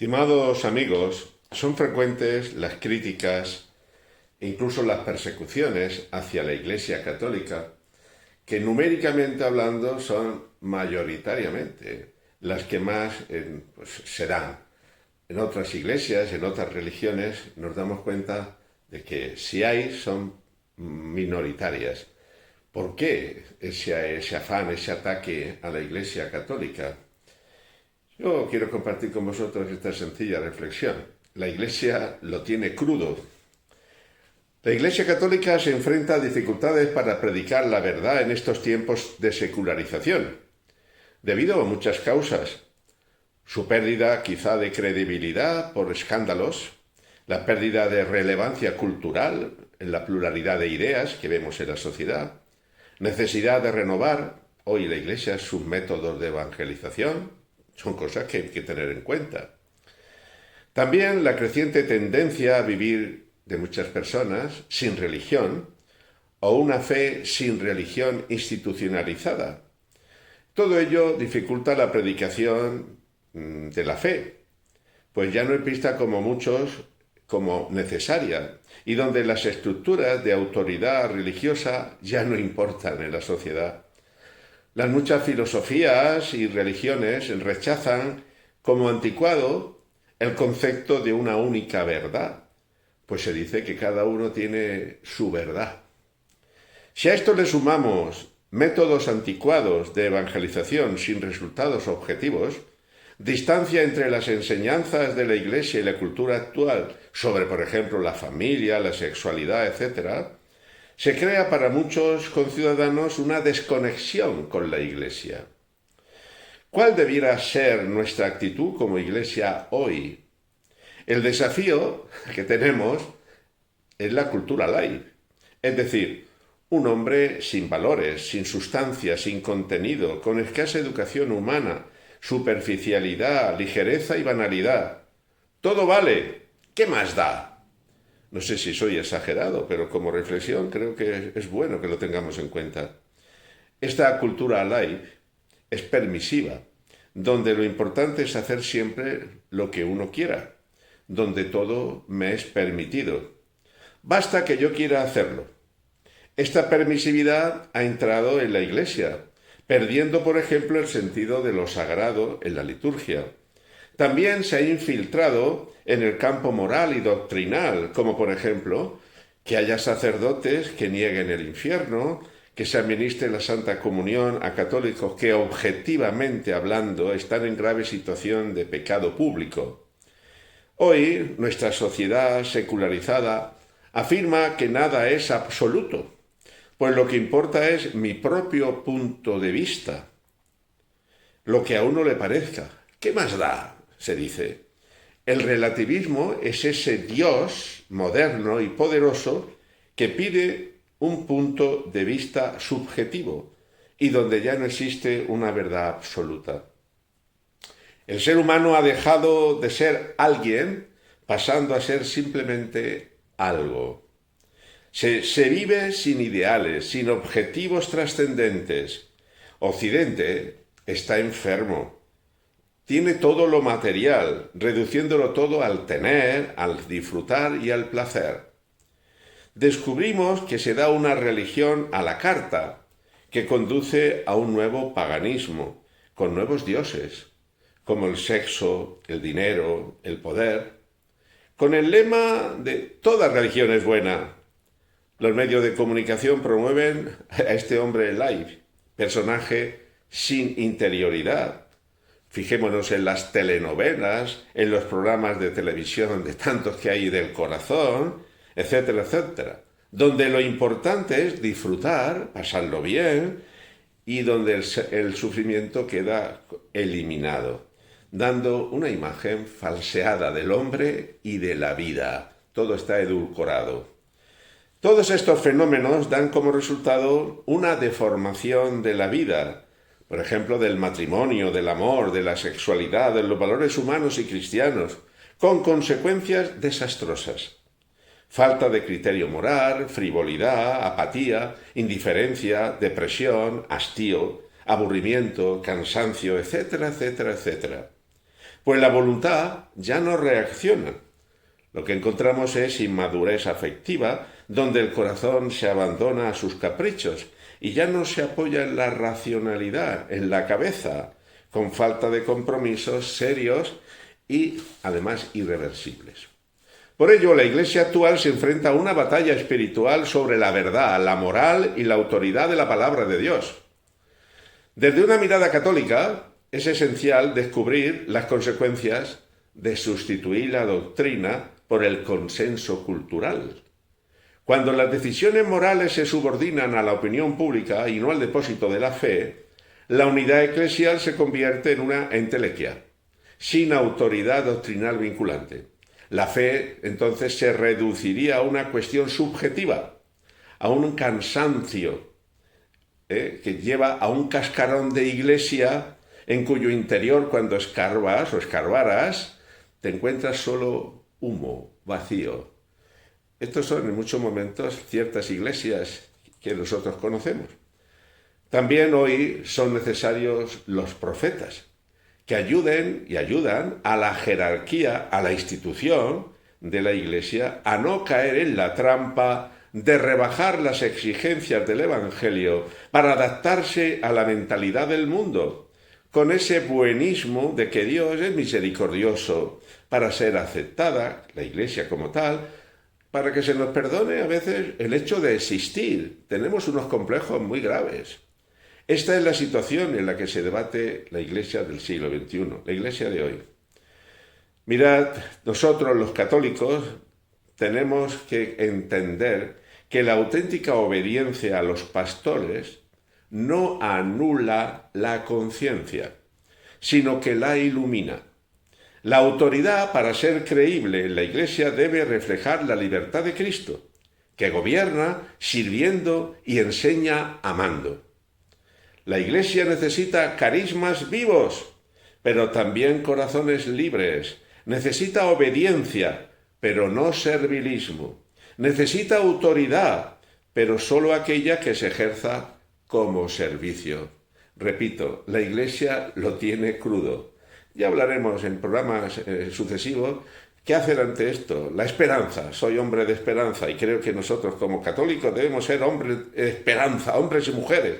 Estimados amigos, son frecuentes las críticas e incluso las persecuciones hacia la Iglesia Católica, que numéricamente hablando son mayoritariamente las que más se dan. En otras iglesias, en otras religiones, nos damos cuenta de que si hay, son minoritarias. ¿Por qué ese afán, ese ataque a la Iglesia Católica? Yo quiero compartir con vosotros esta sencilla reflexión. La Iglesia lo tiene crudo. La Iglesia Católica se enfrenta a dificultades para predicar la verdad en estos tiempos de secularización, debido a muchas causas. Su pérdida quizá de credibilidad por escándalos, la pérdida de relevancia cultural en la pluralidad de ideas que vemos en la sociedad, necesidad de renovar hoy la Iglesia sus métodos de evangelización. Son cosas que hay que tener en cuenta. También la creciente tendencia a vivir de muchas personas sin religión o una fe sin religión institucionalizada. Todo ello dificulta la predicación de la fe, pues ya no es vista como muchos como necesaria y donde las estructuras de autoridad religiosa ya no importan en la sociedad. Las muchas filosofías y religiones rechazan como anticuado el concepto de una única verdad, pues se dice que cada uno tiene su verdad. Si a esto le sumamos métodos anticuados de evangelización sin resultados objetivos, distancia entre las enseñanzas de la Iglesia y la cultura actual sobre, por ejemplo, la familia, la sexualidad, etc., se crea para muchos conciudadanos una desconexión con la Iglesia. ¿Cuál debiera ser nuestra actitud como Iglesia hoy? El desafío que tenemos es la cultura light, es decir, un hombre sin valores, sin sustancia, sin contenido, con escasa educación humana, superficialidad, ligereza y banalidad. Todo vale, ¿qué más da? No sé si soy exagerado, pero como reflexión creo que es bueno que lo tengamos en cuenta. Esta cultura light es permisiva, donde lo importante es hacer siempre lo que uno quiera, donde todo me es permitido. Basta que yo quiera hacerlo. Esta permisividad ha entrado en la Iglesia, perdiendo, por ejemplo, el sentido de lo sagrado en la liturgia. También se ha infiltrado en el campo moral y doctrinal, como por ejemplo, que haya sacerdotes que nieguen el infierno, que se administre la Santa Comunión a católicos que objetivamente hablando están en grave situación de pecado público. Hoy nuestra sociedad secularizada afirma que nada es absoluto, pues lo que importa es mi propio punto de vista, lo que a uno le parezca. ¿Qué más da?, se dice. El relativismo es ese Dios moderno y poderoso que pide un punto de vista subjetivo y donde ya no existe una verdad absoluta. El ser humano ha dejado de ser alguien pasando a ser simplemente algo. Se vive sin ideales, sin objetivos trascendentes. Occidente está enfermo. Tiene todo lo material, reduciéndolo todo al tener, al disfrutar y al placer. Descubrimos que se da una religión a la carta, que conduce a un nuevo paganismo, con nuevos dioses, como el sexo, el dinero, el poder, con el lema de toda religión es buena. Los medios de comunicación promueven a este hombre live, personaje sin interioridad. Fijémonos en las telenovelas, en los programas de televisión de tantos que hay del corazón, etcétera, etcétera, donde lo importante es disfrutar, pasarlo bien y donde el sufrimiento queda eliminado, dando una imagen falseada del hombre y de la vida. Todo está edulcorado. Todos estos fenómenos dan como resultado una deformación de la vida, por ejemplo, del matrimonio, del amor, de la sexualidad, de los valores humanos y cristianos, con consecuencias desastrosas. Falta de criterio moral, frivolidad, apatía, indiferencia, depresión, hastío, aburrimiento, cansancio, etcétera, etcétera, etcétera. pues la voluntad ya no reacciona. Lo que encontramos es inmadurez afectiva, donde el corazón se abandona a sus caprichos y ya no se apoya en la racionalidad, en la cabeza, con falta de compromisos serios y, además, irreversibles. Por ello, la Iglesia actual se enfrenta a una batalla espiritual sobre la verdad, la moral y la autoridad de la palabra de Dios. Desde una mirada católica, es esencial descubrir las consecuencias de sustituir la doctrina por el consenso cultural. Cuando las decisiones morales se subordinan a la opinión pública y no al depósito de la fe, la unidad eclesial se convierte en una entelequia, sin autoridad doctrinal vinculante. La fe, entonces, se reduciría a una cuestión subjetiva, a un cansancio, que lleva a un cascarón de iglesia en cuyo interior, cuando escarbas o escarbaras, te encuentras solo humo, vacío. Estos son en muchos momentos ciertas iglesias que nosotros conocemos. También hoy son necesarios los profetas, que ayuden y ayudan a la jerarquía, a la institución de la Iglesia, a no caer en la trampa de rebajar las exigencias del Evangelio para adaptarse a la mentalidad del mundo, con ese buenismo de que Dios es misericordioso para ser aceptada, la Iglesia como tal, para que se nos perdone a veces el hecho de existir. Tenemos unos complejos muy graves. Esta es la situación en la que se debate la Iglesia del siglo XXI, la Iglesia de hoy. Mirad, nosotros los católicos tenemos que entender que la auténtica obediencia a los pastores no anula la conciencia, sino que la ilumina. La autoridad, para ser creíble en la Iglesia, debe reflejar la libertad de Cristo, que gobierna sirviendo y enseña amando. La Iglesia necesita carismas vivos, pero también corazones libres. Necesita obediencia, pero no servilismo. Necesita autoridad, pero solo aquella que se ejerza como servicio. Repito, la Iglesia lo tiene crudo. Ya hablaremos en programas sucesivos qué hacer ante esto. La esperanza. Soy hombre de esperanza y creo que nosotros como católicos debemos ser hombres de esperanza, hombres y mujeres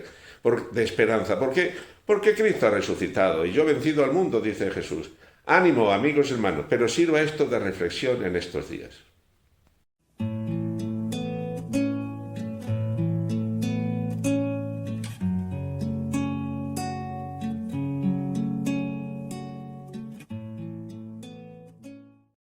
de esperanza. ¿Por qué? Porque Cristo ha resucitado y yo he vencido al mundo, dice Jesús. Ánimo, amigos y hermanos, pero sirva esto de reflexión en estos días.